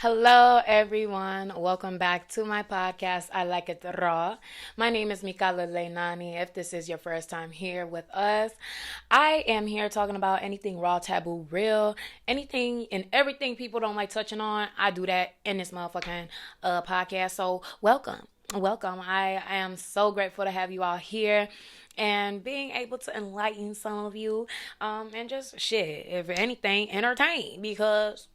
Hello, everyone. Welcome back to my podcast. I like it raw. My name is Mikala Leinani. If this is your first time here with us, I am here talking about anything raw, taboo, real, anything and everything people don't like touching on. I do that in this motherfucking podcast. So, welcome. Welcome. I am so grateful to have you all here and being able to enlighten some of you and just shit, if anything, entertain because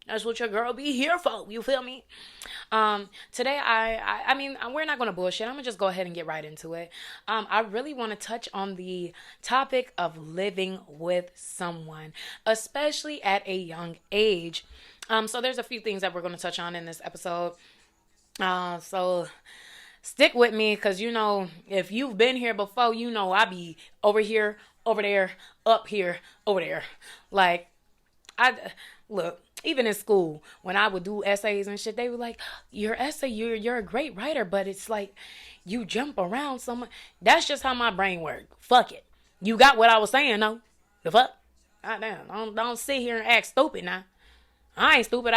that's what your girl be here for. You feel me? Today, I mean, we're not gonna bullshit. I'm gonna just go ahead and get right into it. I really want to touch on the topic of living with someone, especially at a young age. So there's a few things that we're gonna touch on in this episode. So stick with me, cause if you've been here before, I be over here, over there, up here, over there, like I look, even in school, when I would do essays and shit, they were like, "Your essay, you're a great writer, but it's like you jump around so much." That's just how my brain works. Fuck it. You got what I was saying, though. The fuck? Goddamn. Don't sit here and act stupid now. I ain't stupid.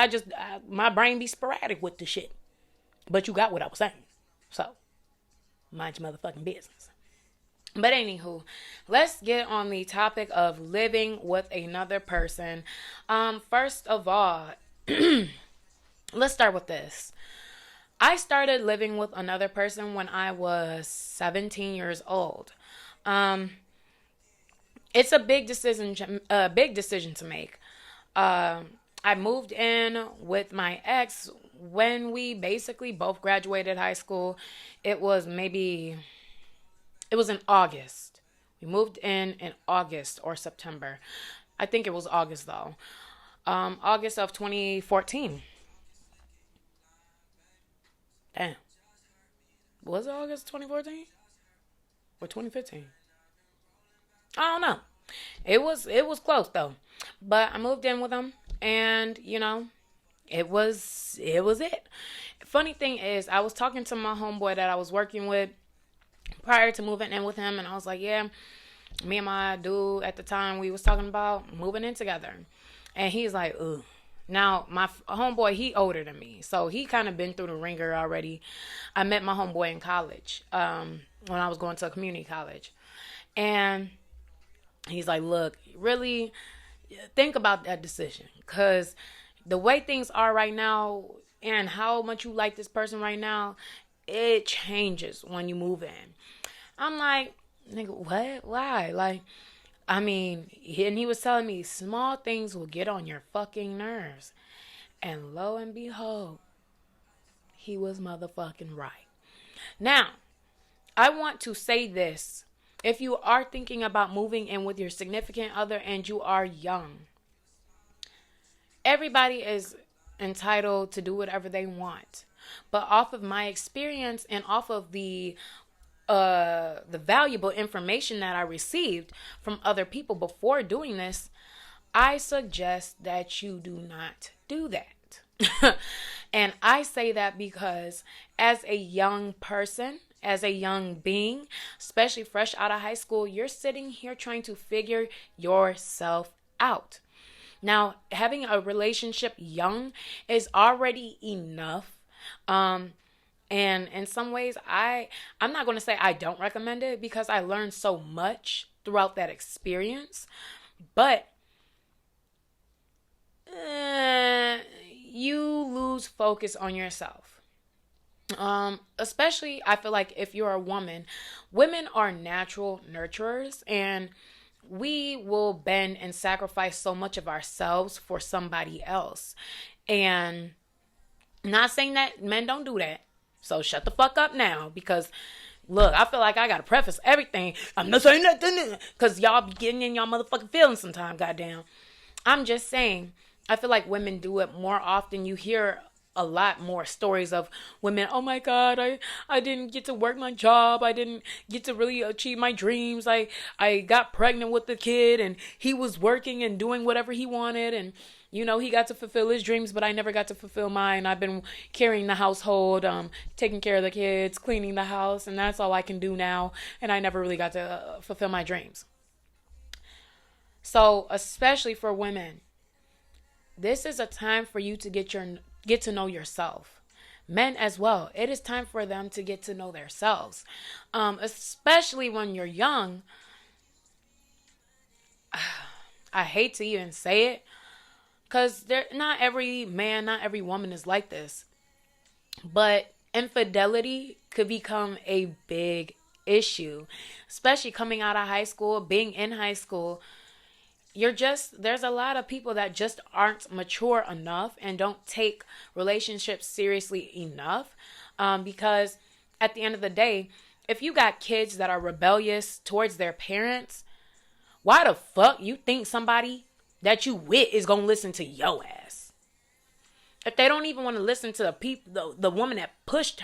My brain be sporadic with the shit. But you got what I was saying. So, mind your motherfucking business. But anywho, let's get on the topic of living with another person. First of all, let's start with this. I started living with another person when I was 17 years old. Um, it's a big decision to make. I moved in with my ex when we basically both graduated high school. It was maybe it was in August. We moved in August or September. I think it was August though. August of 2014. Damn. Was it August 2014 or 2015? I don't know. It was close though. But I moved in with him and it was it. Funny thing is I was talking to my homeboy that I was working with prior to moving in with him, and I was like, yeah, me and my dude at the time, we was talking about moving in together. And he's like, ugh. Now my homeboy, he older than me, so he kind of been through the ringer already. I met my homeboy in college, when I was going to a community college. And he's like, look, really think about that decision, because the way things are right now and how much you like this person right now, it changes when you move in. I'm like, nigga, what? Why? Like, I mean, and he was telling me small things will get on your fucking nerves. And lo and behold, he was motherfucking right. Now, I want to say this. If you are thinking about moving in with your significant other and you are young, everybody is entitled to do whatever they want. But off of my experience and off of the valuable information that I received from other people before doing this, I suggest that you do not do that. And I say that because as a young person, as a young being, especially fresh out of high school, you're sitting here trying to figure yourself out. Now, having a relationship young is already enough. And in some ways, I'm not going to say I don't recommend it because I learned so much throughout that experience. But you lose focus on yourself. Especially, I feel like if you're a woman, women are natural nurturers, and we will bend and sacrifice so much of ourselves for somebody else. And not saying that men don't do that. So shut the fuck up now, because look, I feel like I gotta preface everything. I'm not saying nothing because y'all be getting in y'all motherfucking feelings sometime, goddamn. I'm just saying, I feel like women do it more often. You hear a lot more stories of women, oh my god, I didn't get to work my job, I didn't get to really achieve my dreams, I got pregnant with the kid and he was working and doing whatever he wanted, and he got to fulfill his dreams, but I never got to fulfill mine. I've been carrying the household, taking care of the kids, cleaning the house, and that's all I can do now, and I never really got to fulfill my dreams. So especially for women, this is a time for you to get get to know yourself. Men as well. It is time for them to get to know themselves. Especially when you're young. I hate to even say it, because not every man, not every woman is like this. But infidelity could become a big issue, especially coming out of high school, being in high school. There's a lot of people that just aren't mature enough and don't take relationships seriously enough. Because at the end of the day, if you got kids that are rebellious towards their parents, why the fuck you think somebody that you with is gonna listen to your ass? If they don't even want to listen to the woman that pushed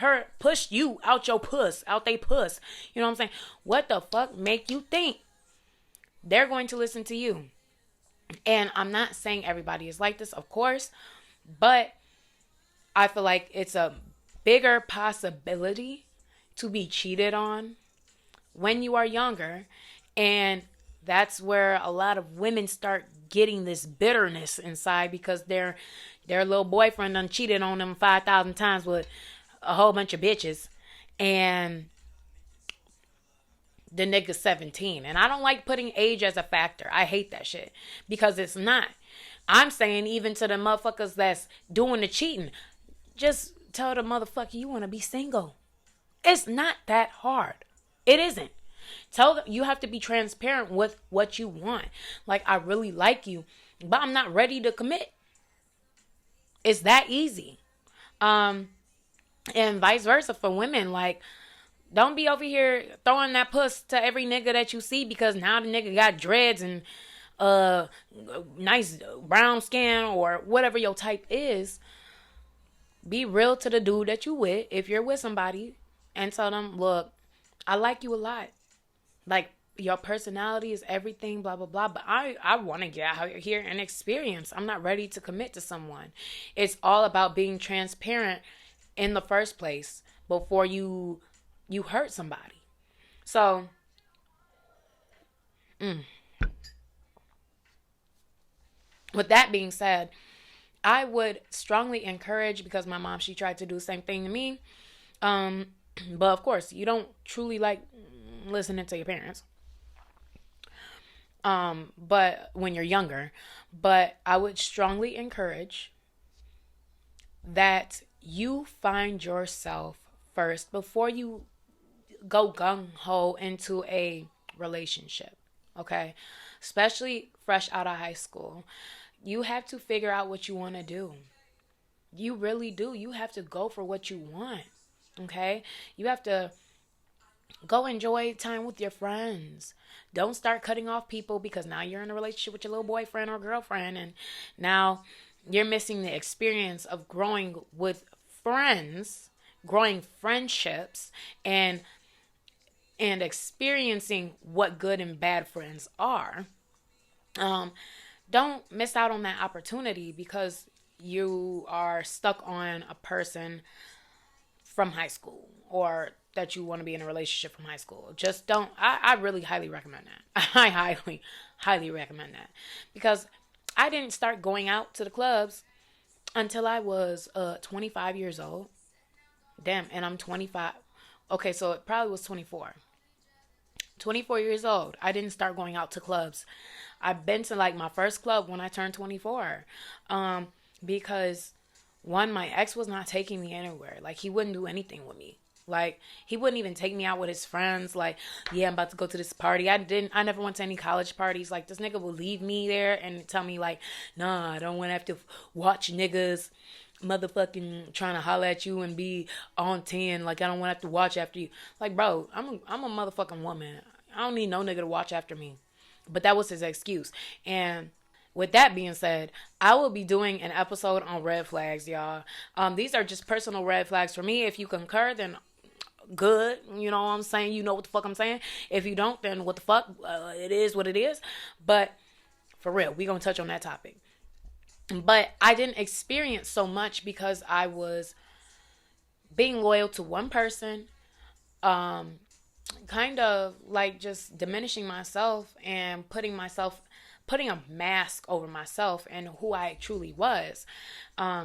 you out your puss, out they puss, you know what I'm saying? What the fuck make you think they're going to listen to you? And I'm not saying everybody is like this, of course, but I feel like it's a bigger possibility to be cheated on when you are younger. And that's where a lot of women start getting this bitterness inside, because their little boyfriend done cheated on them 5,000 times with a whole bunch of bitches. And the nigga's 17. And I don't like putting age as a factor. I hate that shit, because it's not. I'm saying even to the motherfuckers that's doing the cheating, just tell the motherfucker you want to be single. It's not that hard. It isn't. Tell them you have to be transparent with what you want. Like, I really like you, but I'm not ready to commit. It's that easy. And vice versa for women. Like, don't be over here throwing that puss to every nigga that you see because now the nigga got dreads and nice brown skin or whatever your type is. Be real to the dude that you with, if you're with somebody, and tell them, look, I like you a lot. Like, your personality is everything, blah, blah, blah. But I want to get out here and experience. I'm not ready to commit to someone. It's all about being transparent in the first place before you hurt somebody. So, with that being said, I would strongly encourage, because my mom, she tried to do the same thing to me. But of course, you don't truly like listening to your parents. But when you're younger, but I would strongly encourage that you find yourself first before you go gung-ho into a relationship. Okay? Especially fresh out of high school. You have to figure out what you want to do. You really do. You have to go for what you want. Okay? You have to go enjoy time with your friends. Don't start cutting off people because now you're in a relationship with your little boyfriend or girlfriend, and now you're missing the experience of growing with friends, growing friendships, and experiencing what good and bad friends are. Don't miss out on that opportunity because you are stuck on a person from high school, or that you want to be in a relationship from high school. Just don't. I really highly recommend that. I highly recommend that, because I didn't start going out to the clubs until I was 25 years old. Damn, and I'm 25. Okay, so it probably was 24. 24 years old. I didn't start going out to clubs. I've been to like my first club when I turned 24. Because one, my ex was not taking me anywhere. Like, he wouldn't do anything with me. Like, he wouldn't even take me out with his friends. Like, yeah, I'm about to go to this party. I never went to any college parties. Like, this nigga would leave me there and tell me, like, nah, I don't want to have to watch niggas motherfucking trying to holler at you and be on 10. Like, I don't want to have to watch after you. Like, bro, I'm a motherfucking woman. I don't need no nigga to watch after me. But that was his excuse. And with that being said, I will be doing an episode on red flags, y'all. These are just personal red flags for me. If you concur, then good. You know what I'm saying? You know what the fuck I'm saying? If you don't, then what the fuck? It is what it is. But for real, we gonna touch on that topic. But I didn't experience so much because I was being loyal to one person, kind of like just diminishing myself and putting a mask over myself and who I truly was.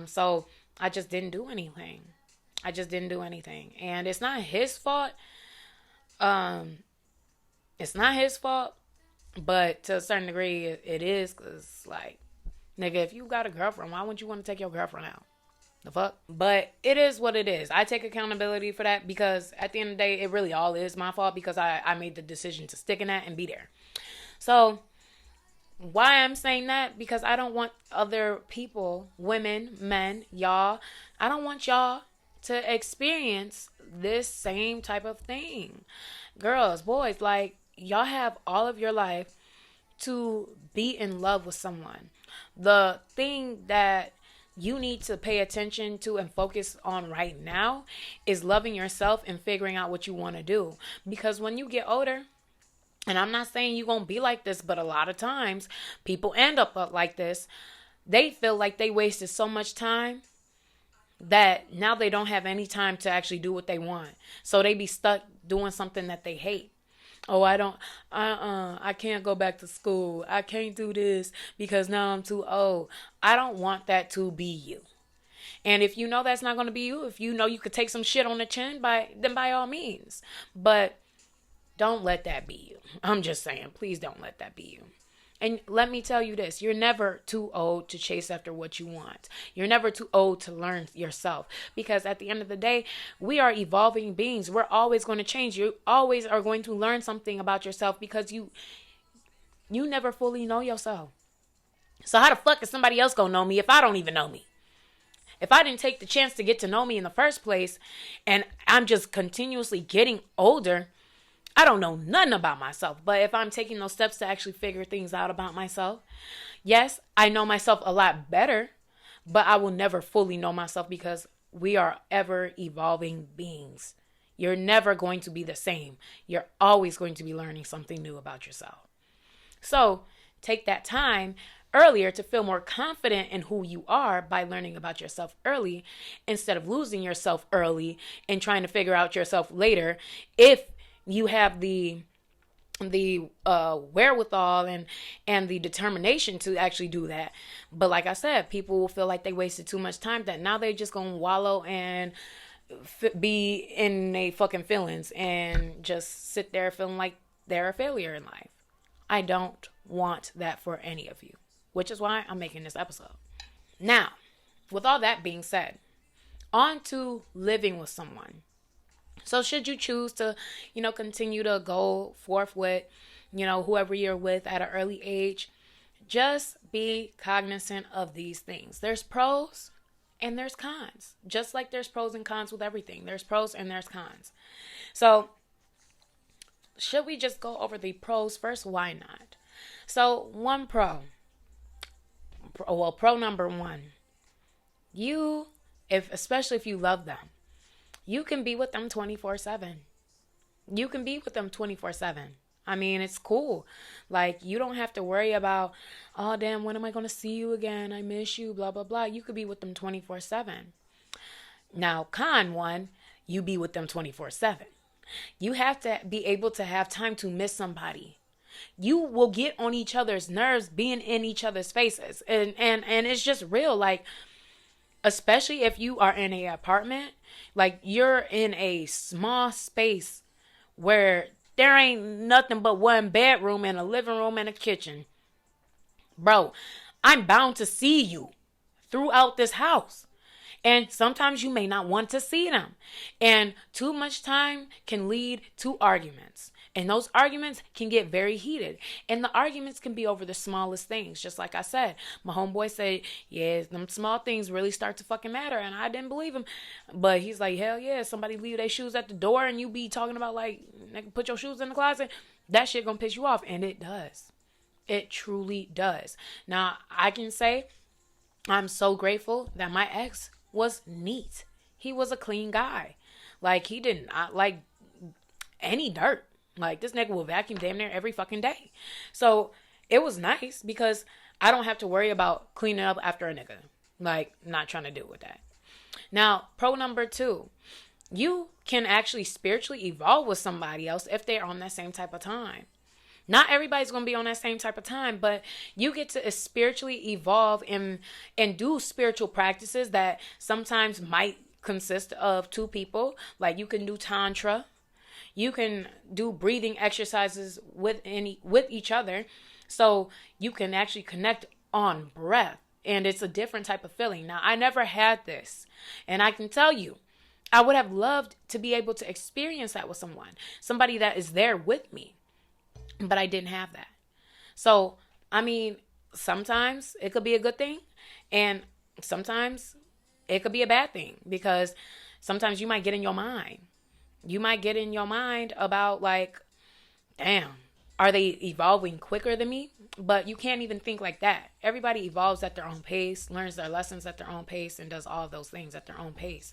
So I just didn't do anything. I just didn't do anything. And it's not his fault. Um, it's not his fault, but to a certain degree, it is. Because, like, nigga, if you got a girlfriend, why wouldn't you want to take your girlfriend out? The fuck? But it is what it is. I take accountability for that because at the end of the day, it really all is my fault because I made the decision to stick in that and be there. So, why I'm saying that? Because I don't want other people, women, men, y'all, I don't want y'all to experience this same type of thing. Girls, boys, like, y'all have all of your life to be in love with someone. The thing that you need to pay attention to and focus on right now is loving yourself and figuring out what you want to do. Because when you get older, and I'm not saying you're going to be like this, but a lot of times people end up like this. They feel like they wasted so much time that now they don't have any time to actually do what they want. So they be stuck doing something that they hate. Oh, I can't go back to school. I can't do this because now I'm too old. I don't want that to be you. And if you know that's not going to be you, if you know you could take some shit on the chin, then by all means. But don't let that be you. I'm just saying, please don't let that be you. And let me tell you this, you're never too old to chase after what you want. You're never too old to learn yourself. Because at the end of the day, we are evolving beings. We're always going to change. You always are going to learn something about yourself because you never fully know yourself. So how the fuck is somebody else going to know me if I don't even know me? If I didn't take the chance to get to know me in the first place and I'm just continuously getting older, I don't know nothing about myself. But if I'm taking those steps to actually figure things out about myself, yes, I know myself a lot better, but I will never fully know myself because we are ever evolving beings. You're never going to be the same. You're always going to be learning something new about yourself. So take that time earlier to feel more confident in who you are by learning about yourself early instead of losing yourself early and trying to figure out yourself later. If you have the wherewithal and the determination to actually do that. But like I said, people will feel like they wasted too much time that now they just gonna wallow and be in a fucking feelings and just sit there feeling like they're a failure in life. I don't want that for any of you, which is why I'm making this episode. Now, with all that being said, on to living with someone. So should you choose to, continue to go forth with, whoever you're with at an early age, just be cognizant of these things. There's pros and there's cons. Just like there's pros and cons with everything. There's pros and there's cons. So should we just go over the pros first? Why not? So one pro number one, especially if you love them, you can be with them 24/7. You can be with them 24/7. I mean, it's cool. Like, you don't have to worry about, oh, damn, when am I going to see you again? I miss you, blah, blah, blah. You could be with them 24/7. Now, con one, you be with them 24/7. You have to be able to have time to miss somebody. You will get on each other's nerves being in each other's faces. And it's just real. Like, especially if you are in an apartment, like you're in a small space where there ain't nothing but one bedroom and a living room and a kitchen. Bro, I'm bound to see you throughout this house. And sometimes you may not want to see them. And too much time can lead to arguments. And those arguments can get very heated. And the arguments can be over the smallest things. Just like I said, my homeboy said, yeah, them small things really start to fucking matter. And I didn't believe him. But he's like, hell yeah, somebody leave their shoes at the door and you be talking about like, put your shoes in the closet. That shit gonna piss you off. And it does. It truly does. Now, I can say I'm so grateful that my ex was neat. He was a clean guy. Like, he did not like any dirt. Like, this nigga will vacuum damn near every fucking day. So it was nice because I don't have to worry about cleaning up after a nigga. Like, not trying to deal with that. Now, pro number two, you can actually spiritually evolve with somebody else if they're on that same type of time. Not everybody's going to be on that same type of time, but you get to spiritually evolve and do spiritual practices that sometimes might consist of two people. Like you can do tantra, you can do breathing exercises with each other, so you can actually connect on breath, and it's a different type of feeling. Now, I never had this, and I can tell you, I would have loved to be able to experience that with somebody that is there with me. But I didn't have that. So, I mean, sometimes it could be a good thing, and sometimes it could be a bad thing, because sometimes you might get in your mind. You might get in your mind about like, damn, are they evolving quicker than me? But you can't even think like that. Everybody evolves at their own pace, learns their lessons at their own pace, and does all of those things at their own pace.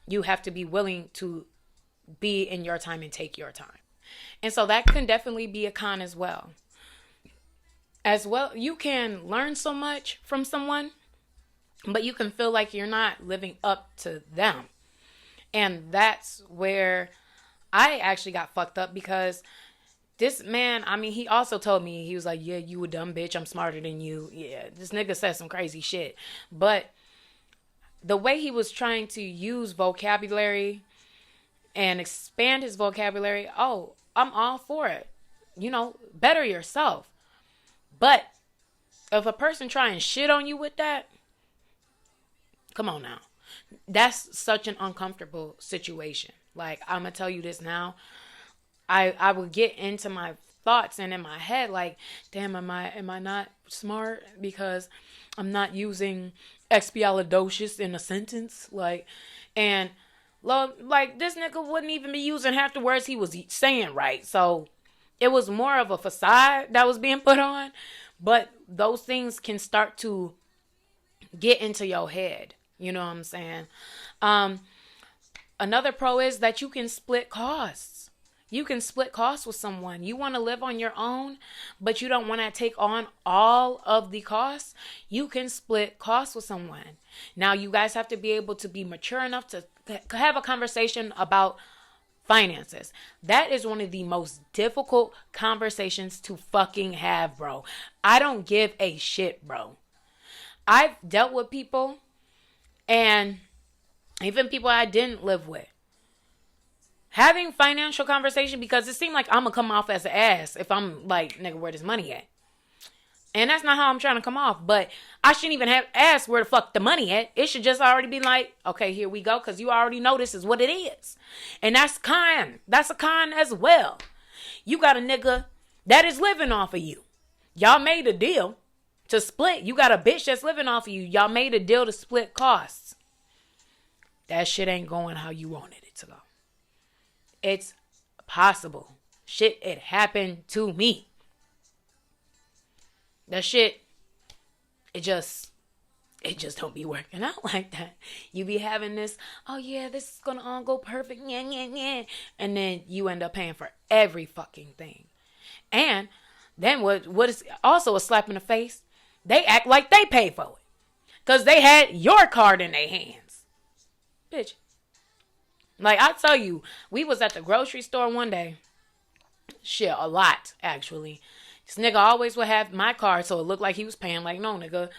You have to be willing to be in your time and take your time. And so that can definitely be a con as well. You can learn so much from someone, but you can feel like you're not living up to them. And that's where I actually got fucked up, because this man, I mean, he also told me, he was like, yeah, you a dumb bitch, I'm smarter than you. Yeah, this nigga said some crazy shit. But the way he was trying to use vocabulary and expand his vocabulary, oh, I'm all for it. You know, better yourself. But if a person try and shit on you with that, come on now. That's such an uncomfortable situation. Like, I'm going to tell you this now. I would get into my thoughts and in my head like, damn, am I not smart because I'm not using expialidocious in a sentence? Like, and like, this nigga wouldn't even be using half the words he was saying right. So it was more of a facade that was being put on. But those things can start to get into your head. You know what I'm saying? Another pro is that you can split costs. You can split costs with someone. You want to live on your own, but you don't want to take on all of the costs. You can split costs with someone. Now, you guys have to be able to be mature enough to have a conversation about finances. That is one of the most difficult conversations to fucking have, bro. I don't give a shit, bro. I've dealt with people, and even people I didn't live with, having financial conversation, because it seemed like I'm going to come off as an ass if I'm like, nigga, where this money at? And that's not how I'm trying to come off. But I shouldn't even have asked where the fuck the money at. It should just already be like, okay, here we go, because you already know this is what it is. And that's con. That's a con as well. You got a nigga that is living off of you. Y'all made a deal to split. You got a bitch that's living off of you. Y'all made a deal to split costs. That shit ain't going how you wanted it to go. It's possible. Shit, it happened to me. That shit, it just don't be working out like that. You be having this, oh yeah, this is gonna all go perfect, yeah, yeah, yeah. And then you end up paying for every fucking thing. And then what is also a slap in the face, they act like they paid for it. Because they had your card in their hands. Bitch. Like, I tell you, we was at the grocery store one day. Shit, a lot, actually. This nigga always would have my card, so it looked like he was paying. Like, no, nigga,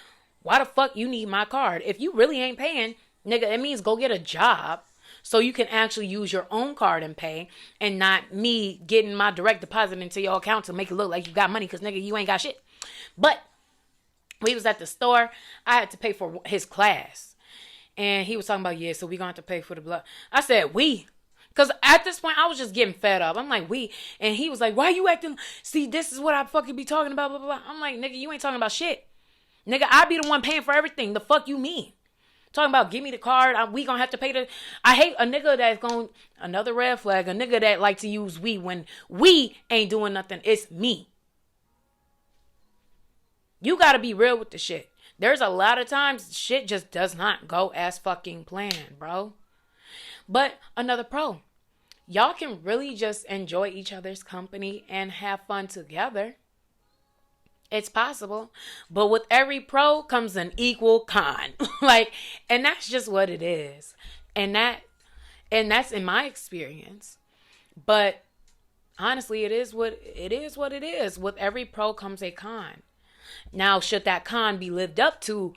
why the fuck you need my card? If you really ain't paying, nigga, it means go get a job so you can actually use your own card and pay, and not me getting my direct deposit into your account to make it look like you got money, because, nigga, you ain't got shit. But we was at the store. I had to pay for his class. And he was talking about, yeah, so we going to have to pay for the blood. I said, we. Because at this point, I was just getting fed up. I'm like, we. And he was like, why you acting? See, this is what I fucking be talking about, blah, blah, blah. I'm like, nigga, you ain't talking about shit. Nigga, I be the one paying for everything. The fuck you mean? Talking about, give me the card. We going to have to pay the... I hate a nigga that's going... Another red flag. A nigga that like to use we when we ain't doing nothing. It's me. You got to be real with the shit. There's a lot of times shit just does not go as fucking planned, bro. But another pro. Y'all can really just enjoy each other's company and have fun together. It's possible. But with every pro comes an equal con. And that's just what it is. And that's in my experience. But Honestly, it is. With every pro comes a con. Now, should that con be lived up to?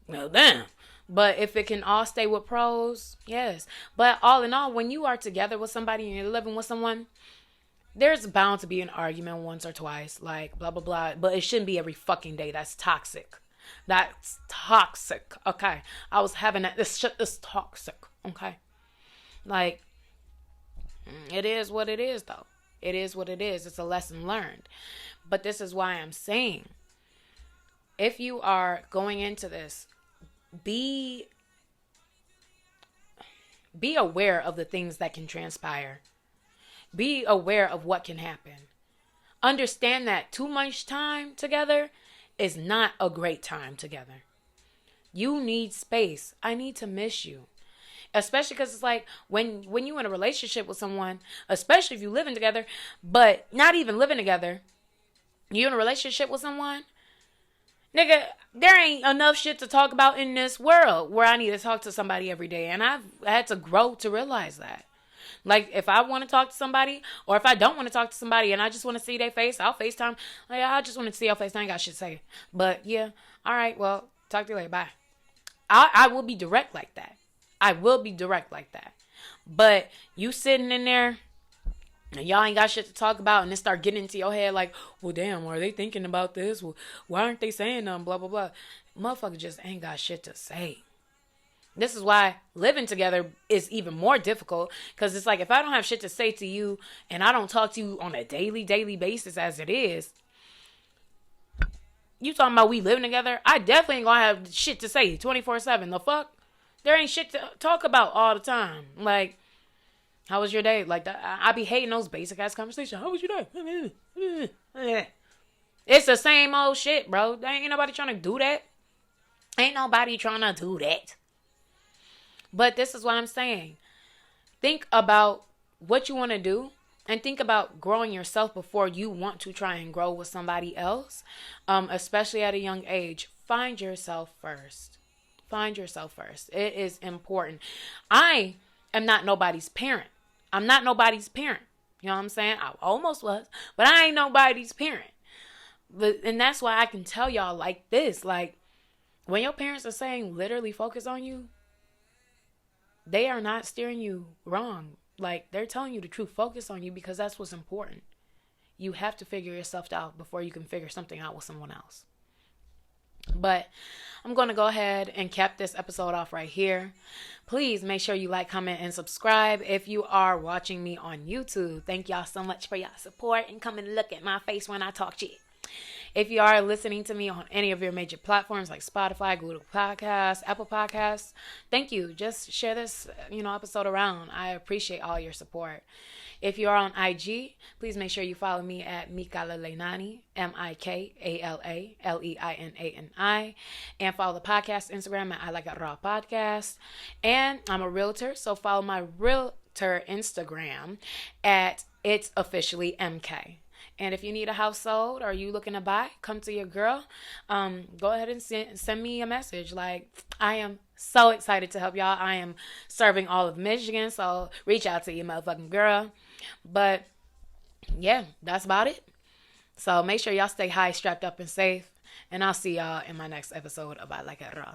Well, damn. But if it can all stay with pros, yes. But all in all, when you are together with somebody and you're living with someone, there's bound to be an argument once or twice, like blah blah blah. But it shouldn't be every fucking day. That's toxic. That's toxic. Okay, I was having that. This shit is toxic. Okay, like it is what it is, though. It is what it is. It's a lesson learned. But this is why I'm saying, if you are going into this, be be aware of the things that can transpire. Be aware of what can happen. Understand that too much time together is not a great time together. You need space. I need to miss you. Especially because it's like when you're in a relationship with someone, especially if you're living together, but not even living together, you're in a relationship with someone, nigga, there ain't enough shit to talk about in this world where I need to talk to somebody every day. And I've had to grow to realize that. Like, if I want to talk to somebody, or if I don't want to talk to somebody and I just want to see their face, I'll FaceTime. Like, I just want to see your face. I ain't got shit to say. But, yeah, all right, well, talk to you later. Bye. I will be direct like that. I will be direct like that. But you sitting in there and y'all ain't got shit to talk about, and then start getting into your head like, well, damn, are they thinking about this? Well, why aren't they saying nothing? Blah, blah, blah. Motherfucker just ain't got shit to say. This is why living together is even more difficult, because it's like, if I don't have shit to say to you and I don't talk to you on a daily basis as it is, you talking about we living together, I definitely ain't gonna have shit to say 24/7. The fuck? There ain't shit to talk about all the time. Like, how was your day? Like, that, I be hating those basic ass conversations. How was your day? It's the same old shit, bro. There ain't nobody trying to do that. Ain't nobody trying to do that. But this is what I'm saying. Think about what you want to do, and think about growing yourself before you want to try and grow with somebody else, especially at a young age. Find yourself first. Find yourself first. It is important. I am not nobody's parent. I'm not nobody's parent. You know what I'm saying? I almost was, but I ain't nobody's parent. And that's why I can tell y'all like this. Like, when your parents are saying literally focus on you, they are not steering you wrong. Like, they're telling you the truth. Focus on you, because that's what's important. You have to figure yourself out before you can figure something out with someone else. But I'm going to go ahead and cap this episode off right here. Please make sure you like, comment, and subscribe if you are watching me on YouTube. Thank y'all so much for y'all support and come and look at my face when I talk shit. If you are listening to me on any of your major platforms like Spotify, Google Podcasts, Apple Podcasts, thank you. Just share this, episode around. I appreciate all your support. If you are on IG, please make sure you follow me at Mikala Leinani, MikaLaLeinani, and follow the podcast Instagram at I Like It Raw Podcast. And I'm a realtor, so follow my realtor Instagram at It's Officially MK. And if you need a house sold or you looking to buy, come to your girl. Go ahead and send me a message. Like, I am so excited to help y'all. I am serving all of Michigan, so reach out to your motherfucking girl. But yeah, that's about it. So make sure y'all stay high, strapped up, and safe. And I'll see y'all in my next episode of I Like It Raw.